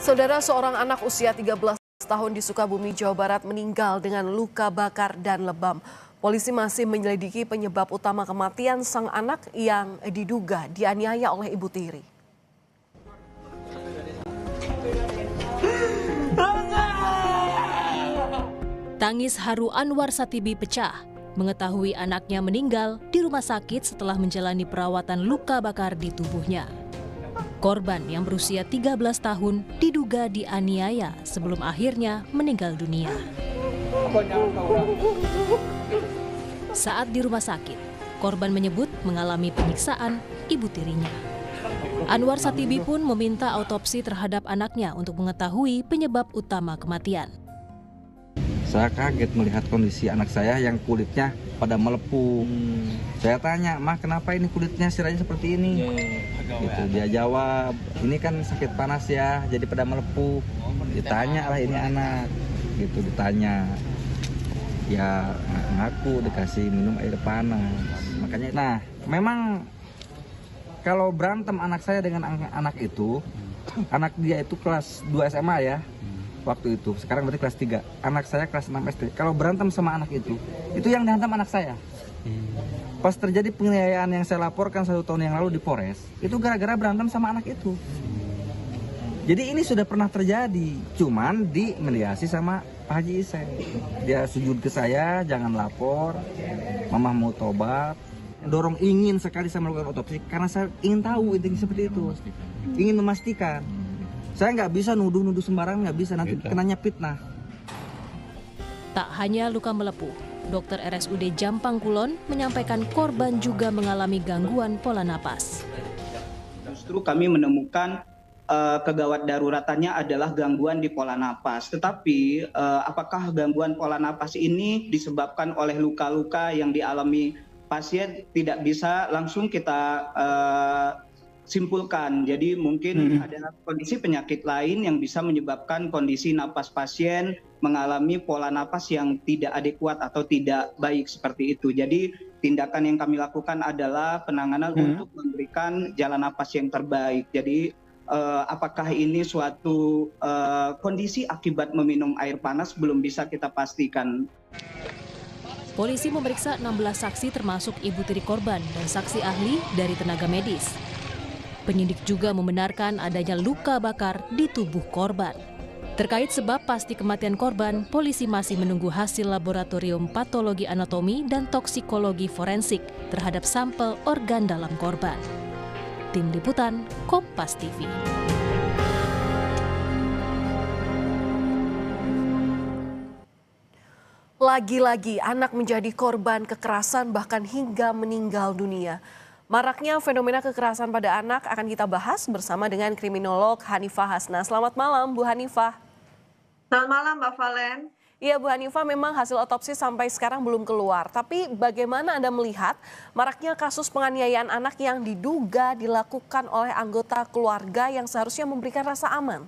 Saudara, seorang anak usia 13 tahun di Sukabumi, Jawa Barat meninggal dengan luka bakar dan lebam. Polisi masih menyelidiki penyebab utama kematian sang anak yang diduga dianiaya oleh ibu tiri. Tangis haru Anwar Satibi pecah mengetahui anaknya meninggal di rumah sakit setelah menjalani perawatan luka bakar di tubuhnya. Korban yang berusia 13 tahun diduga dianiaya sebelum akhirnya meninggal dunia. Saat di rumah sakit, korban menyebut mengalami penyiksaan ibu tirinya. Anwar Satibi pun meminta autopsi terhadap anaknya untuk mengetahui penyebab utama kematian. Saya kaget melihat kondisi anak saya yang kulitnya pada melepuh. Saya tanya, "Mah, kenapa ini kulitnya siranya seperti ini?" Gitu. Dia jawab, "Ini kan sakit panas ya, jadi pada melepuh." Ditanya lah ini anak, gitu ditanya. Ya ngaku dikasih minum air panas. Makanya, nah memang kalau berantem anak saya dengan anak itu, anak dia itu kelas 2 SMA ya. Waktu itu, sekarang berarti kelas 3. Anak saya kelas 6 SD. Kalau berantem sama anak itu yang dihantam anak saya. Pas terjadi penganiayaan yang saya laporkan 1 tahun yang lalu di Polres, itu gara-gara berantem sama anak itu. Jadi ini sudah pernah terjadi, cuman dimediasi sama Pak Haji Iseng. Dia sujud ke saya, jangan lapor, Mama mau tobat. Dorong ingin sekali saya melakukan otopsi, karena saya ingin tahu intinya seperti itu. Ingin memastikan. Saya nggak bisa nuduh-nuduh sembarangan, nggak bisa, nanti kenanya fitnah. Tak hanya luka melepuh, dokter RSUD Jampang Kulon menyampaikan korban juga mengalami gangguan pola napas. Justru kami menemukan kegawat daruratannya adalah gangguan di pola napas. Tetapi apakah gangguan pola napas ini disebabkan oleh luka-luka yang dialami pasien, tidak bisa langsung kita simpulkan. Jadi mungkin ada kondisi penyakit lain yang bisa menyebabkan kondisi napas pasien mengalami pola napas yang tidak adekuat atau tidak baik seperti itu. Jadi tindakan yang kami lakukan adalah penanganan untuk memberikan jalan napas yang terbaik. Jadi apakah ini suatu kondisi akibat meminum air panas belum bisa kita pastikan. Polisi memeriksa 16 saksi termasuk ibu tiri korban dan saksi ahli dari tenaga medis. Penyidik juga membenarkan adanya luka bakar di tubuh korban. Terkait sebab pasti kematian korban, polisi masih menunggu hasil laboratorium patologi anatomi dan toksikologi forensik terhadap sampel organ dalam korban. Tim Liputan, Kompas TV. Lagi-lagi anak menjadi korban kekerasan bahkan hingga meninggal dunia. Maraknya fenomena kekerasan pada anak akan kita bahas bersama dengan kriminolog Hanifah Hasna. Selamat malam Bu Hanifah. Selamat malam Mbak Valen. Iya Bu Hanifah, memang hasil otopsi sampai sekarang belum keluar. Tapi bagaimana Anda melihat maraknya kasus penganiayaan anak yang diduga dilakukan oleh anggota keluarga yang seharusnya memberikan rasa aman?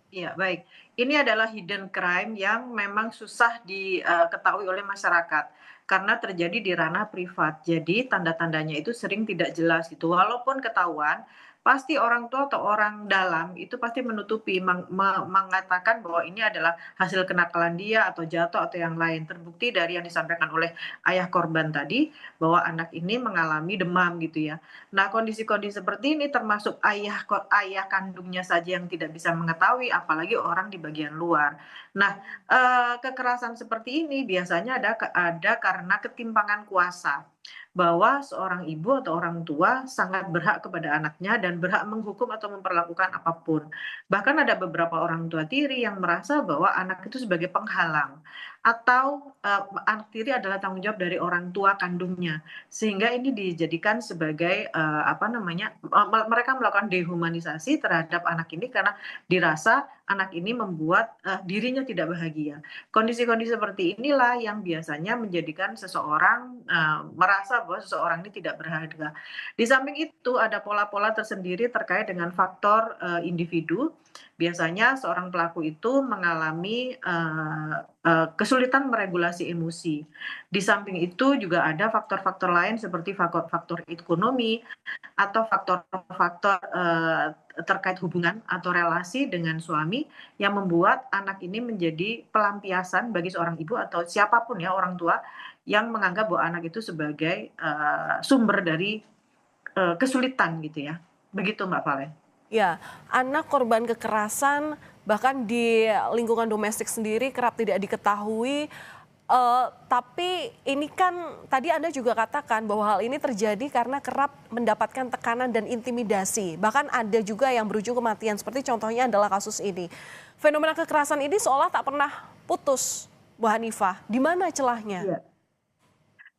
Iya, baik. Ini adalah hidden crime yang memang susah diketahui oleh masyarakat karena terjadi di ranah privat. Jadi tanda-tandanya itu sering tidak jelas gitu. Walaupun ketahuan, pasti orang tua atau orang dalam itu pasti menutupi, mengatakan bahwa ini adalah hasil kenakalan dia atau jatuh atau yang lain. Terbukti dari yang disampaikan oleh ayah korban tadi bahwa anak ini mengalami demam gitu ya. Nah, kondisi-kondisi seperti ini termasuk ayah kandungnya saja yang tidak bisa mengetahui, apalagi orang di bagian luar. Nah, kekerasan seperti ini biasanya ada karena ketimpangan kuasa, bahwa seorang ibu atau orang tua sangat berhak kepada anaknya dan berhak menghukum atau memperlakukan apapun. Bahkan ada beberapa orang tua tiri yang merasa bahwa anak itu sebagai penghalang atau anak tiri adalah tanggung jawab dari orang tua kandungnya. Sehingga ini dijadikan sebagai mereka melakukan dehumanisasi terhadap anak ini karena dirasa anak ini membuat dirinya tidak bahagia. Kondisi-kondisi seperti inilah yang biasanya menjadikan seseorang merasa bahwa seseorang ini tidak berharga. Di samping itu ada pola-pola tersendiri terkait dengan faktor individu. Biasanya seorang pelaku itu mengalami kesulitan meregulasi emosi. Di samping itu juga ada faktor-faktor lain seperti faktor ekonomi atau faktor-faktor terkait hubungan atau relasi dengan suami yang membuat anak ini menjadi pelampiasan bagi seorang ibu atau siapapun ya orang tua yang menganggap bahwa anak itu sebagai sumber dari kesulitan gitu ya. Begitu Mbak Valen. Ya, anak korban kekerasan bahkan di lingkungan domestik sendiri kerap tidak diketahui. Tapi ini kan tadi Anda juga katakan bahwa hal ini terjadi karena kerap mendapatkan tekanan dan intimidasi. Bahkan ada juga yang berujung kematian, seperti contohnya adalah kasus ini. Fenomena kekerasan ini seolah tak pernah putus, Bu Hanifah. Di mana celahnya? Iya.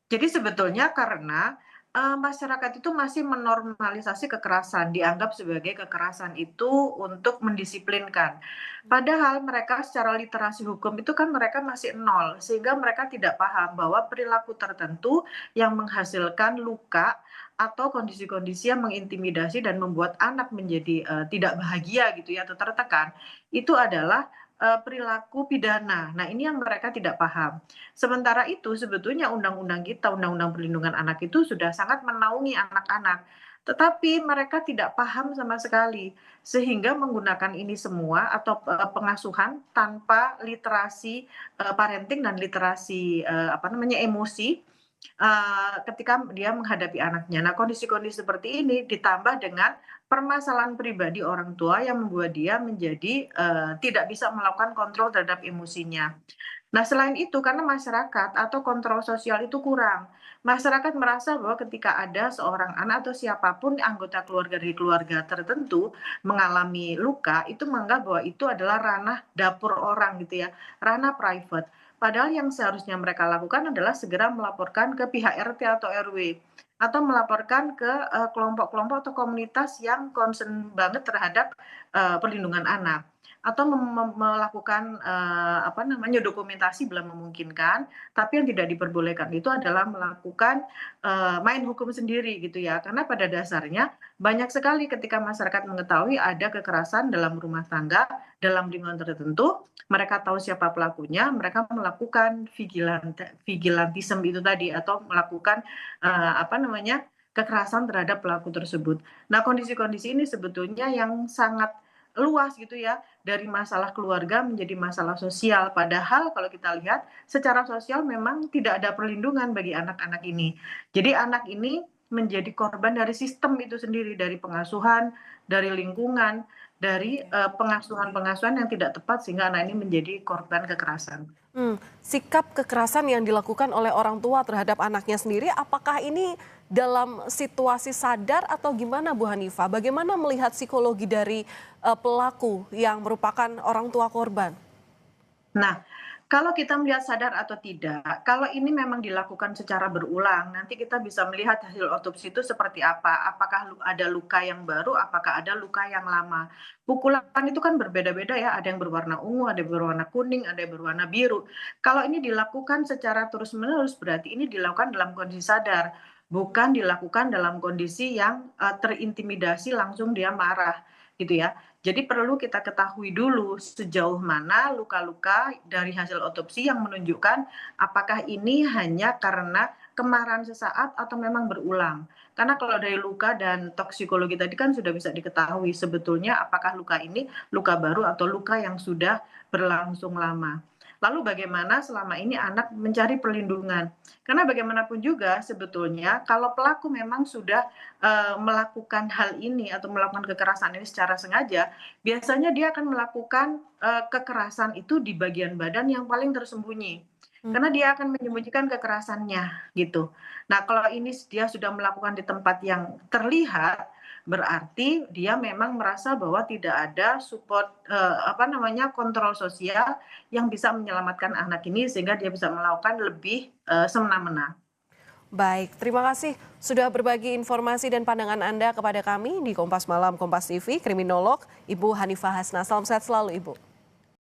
Jadi sebetulnya karena masyarakat itu masih menormalisasi kekerasan, dianggap sebagai kekerasan itu untuk mendisiplinkan. Padahal mereka secara literasi hukum itu kan mereka masih nol, sehingga mereka tidak paham bahwa perilaku tertentu yang menghasilkan luka atau kondisi-kondisi yang mengintimidasi dan membuat anak menjadi tidak bahagia gitu ya atau tertekan, itu adalah perilaku pidana. Nah, ini yang mereka tidak paham. Sementara itu sebetulnya undang-undang kita, Undang-Undang Perlindungan Anak itu sudah sangat menaungi anak-anak. Tetapi mereka tidak paham sama sekali, sehingga menggunakan ini semua atau pengasuhan tanpa literasi parenting dan literasi emosi ketika dia menghadapi anaknya. Nah, kondisi-kondisi seperti ini ditambah dengan permasalahan pribadi orang tua yang membuat dia menjadi tidak bisa melakukan kontrol terhadap emosinya. Nah, selain itu karena masyarakat atau kontrol sosial itu kurang. Masyarakat merasa bahwa ketika ada seorang anak atau siapapun anggota keluarga dari keluarga tertentu mengalami luka, itu menganggap bahwa itu adalah ranah dapur orang gitu ya, ranah private. Padahal yang seharusnya mereka lakukan adalah segera melaporkan ke pihak RT atau RW atau melaporkan ke kelompok-kelompok atau komunitas yang concern banget terhadap perlindungan anak atau melakukan dokumentasi bila memungkinkan, tapi yang tidak diperbolehkan itu adalah melakukan main hukum sendiri gitu ya, karena pada dasarnya banyak sekali ketika masyarakat mengetahui ada kekerasan dalam rumah tangga, dalam lingkungan tertentu, mereka tahu siapa pelakunya, mereka melakukan vigilantisme itu tadi atau melakukan kekerasan terhadap pelaku tersebut. Nah, kondisi-kondisi ini sebetulnya yang sangat luas gitu ya, dari masalah keluarga menjadi masalah sosial. Padahal kalau kita lihat secara sosial memang tidak ada perlindungan bagi anak-anak ini. Jadi anak ini menjadi korban dari sistem itu sendiri, dari pengasuhan, dari lingkungan, dari pengasuhan-pengasuhan yang tidak tepat sehingga anak ini menjadi korban kekerasan. Sikap kekerasan yang dilakukan oleh orang tua terhadap anaknya sendiri, apakah ini dalam situasi sadar atau gimana Bu Hanifah? Bagaimana melihat psikologi dari pelaku yang merupakan orang tua korban? Nah, kalau kita melihat sadar atau tidak, kalau ini memang dilakukan secara berulang, nanti kita bisa melihat hasil otopsi itu seperti apa. Apakah ada luka yang baru, apakah ada luka yang lama. Pukulan itu kan berbeda-beda ya, ada yang berwarna ungu, ada yang berwarna kuning, ada yang berwarna biru. Kalau ini dilakukan secara terus-menerus, berarti ini dilakukan dalam kondisi sadar, bukan dilakukan dalam kondisi yang terintimidasi langsung dia marah gitu ya. Jadi perlu kita ketahui dulu sejauh mana luka-luka dari hasil otopsi yang menunjukkan apakah ini hanya karena kemarahan sesaat atau memang berulang. Karena kalau dari luka dan toksikologi tadi kan sudah bisa diketahui sebetulnya apakah luka ini luka baru atau luka yang sudah berlangsung lama. Lalu bagaimana selama ini anak mencari perlindungan? Karena bagaimanapun juga sebetulnya kalau pelaku memang sudah melakukan hal ini atau melakukan kekerasan ini secara sengaja, biasanya dia akan melakukan kekerasan itu di bagian badan yang paling tersembunyi. Karena dia akan menyembunyikan kekerasannya gitu. Nah, kalau ini dia sudah melakukan di tempat yang terlihat, berarti dia memang merasa bahwa tidak ada support kontrol sosial yang bisa menyelamatkan anak ini sehingga dia bisa melakukan lebih semena-mena. Baik, terima kasih sudah berbagi informasi dan pandangan Anda kepada kami di Kompas Malam Kompas TV, kriminolog Ibu Hanifah Hasna. Salam sehat selalu Ibu.